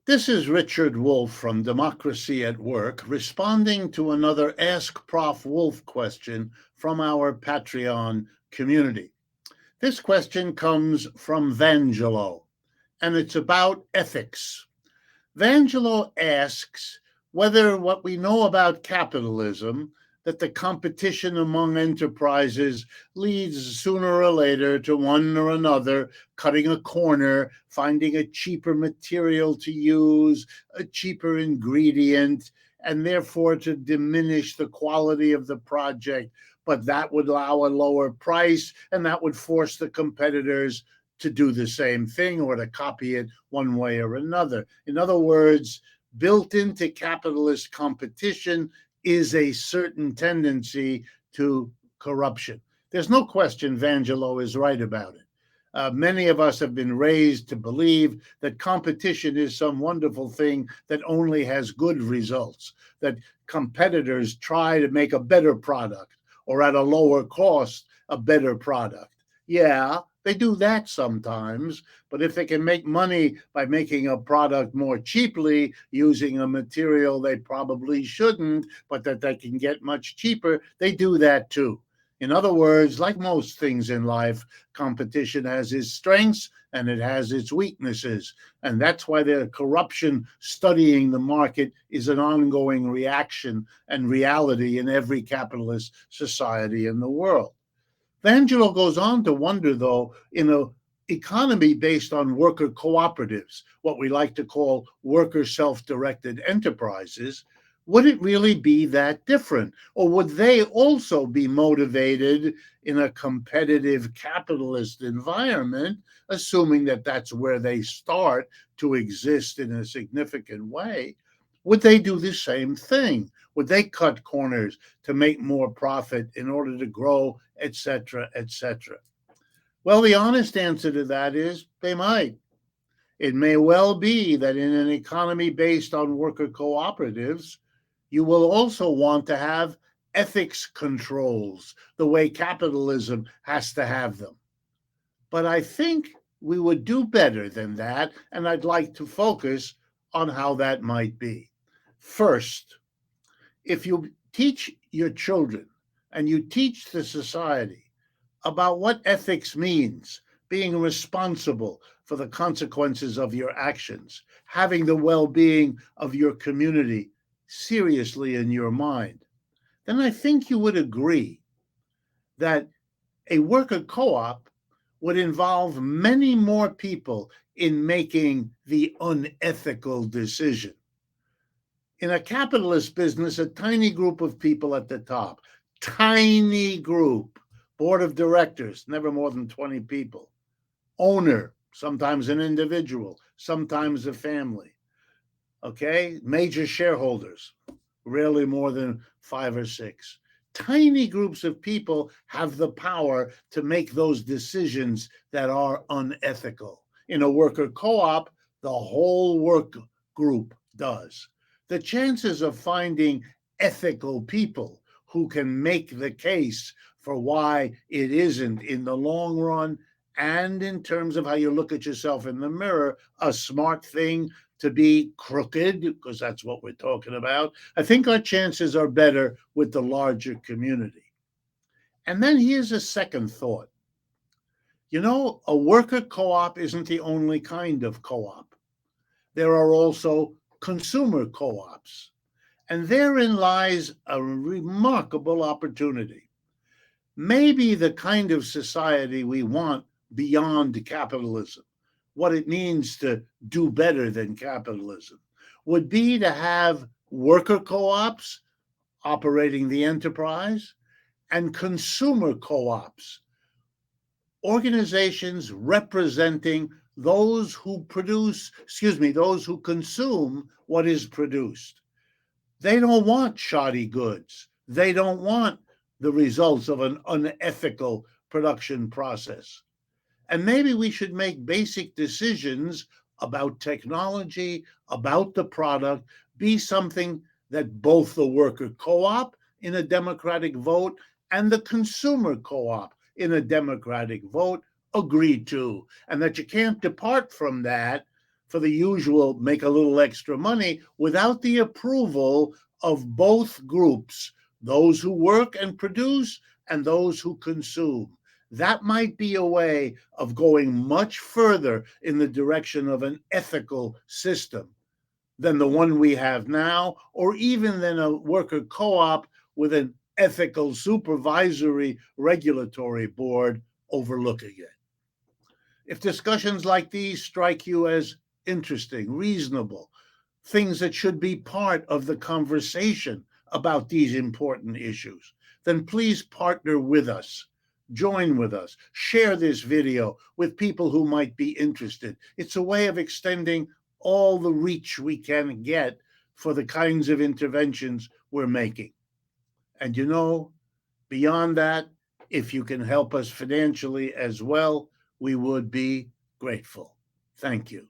This is Richard Wolff from Democracy at Work, responding to another Ask Prof Wolff question from our Patreon community. This question comes from Vangelo, and it's about ethics. Vangelo asks whether what we know about capitalism, that the competition among enterprises leads sooner or later to one or another cutting a corner, finding a cheaper material to use, a cheaper ingredient, and therefore to diminish the quality of the project. But that would allow a lower price, and that would force the competitors to do the same thing or to copy it one way or another. In other words, built into capitalist competition is a certain tendency to corruption. There's no question Vangelo is right about it. Many of us have been raised to believe that competition is some wonderful thing that only has good results, that competitors try to make a better product or at a lower cost, a better product. Yeah, they do that sometimes, but if they can make money by making a product more cheaply using a material they probably shouldn't, but that they can get much cheaper, they do that too. In other words, like most things in life, competition has its strengths and it has its weaknesses. And that's why the corruption studying the market is an ongoing reaction and reality in every capitalist society in the world. Vangelo goes on to wonder, though, in an economy based on worker cooperatives, what we like to call worker self-directed enterprises, would it really be that different? Or would they also be motivated in a competitive capitalist environment, assuming that that's where they start to exist in a significant way? Would they do the same thing? Would they cut corners to make more profit in order to grow, etc., etc.? Well, the honest answer to that is they might. It may well be that in an economy based on worker cooperatives, you will also want to have ethics controls, the way capitalism has to have them. But I think we would do better than that, and I'd like to focus on how that might be. First, if you teach your children and you teach the society about what ethics means, being responsible for the consequences of your actions, having the well-being of your community seriously in your mind, then I think you would agree that a worker co-op would involve many more people in making the unethical decision. In a capitalist business, a tiny group of people at the top, tiny group, board of directors, never more than 20 people, owner, sometimes an individual, sometimes a family, okay? Major shareholders, rarely more than 5 or 6. Tiny groups of people have the power to make those decisions that are unethical. In a worker co-op, the whole work group does. The chances of finding ethical people who can make the case for why it isn't, in the long run, and in terms of how you look at yourself in the mirror, a smart thing to be crooked, because that's what we're talking about, I think our chances are better with the larger community. And then here's a second thought. You know, a worker co-op isn't the only kind of co-op. There are also consumer co-ops. And therein lies a remarkable opportunity. Maybe the kind of society we want beyond capitalism, what it means to do better than capitalism, would be to have worker co-ops operating the enterprise and consumer co-ops, organizations representing those who those who consume what is produced. They don't want shoddy goods. They don't want the results of an unethical production process. And maybe we should make basic decisions about technology, about the product, be something that both the worker co-op in a democratic vote and the consumer co-op in a democratic vote agree to, and that you can't depart from that for the usual make a little extra money without the approval of both groups, those who work and produce and those who consume. That might be a way of going much further in the direction of an ethical system than the one we have now, or even than a worker co-op with an ethical supervisory regulatory board overlooking it. If discussions like these strike you as interesting, reasonable, things that should be part of the conversation about these important issues, then please partner with us. Join with us. Share this video with people who might be interested. It's a way of extending all the reach we can get for the kinds of interventions we're making. And beyond that, if you can help us financially as well, we would be grateful. Thank you.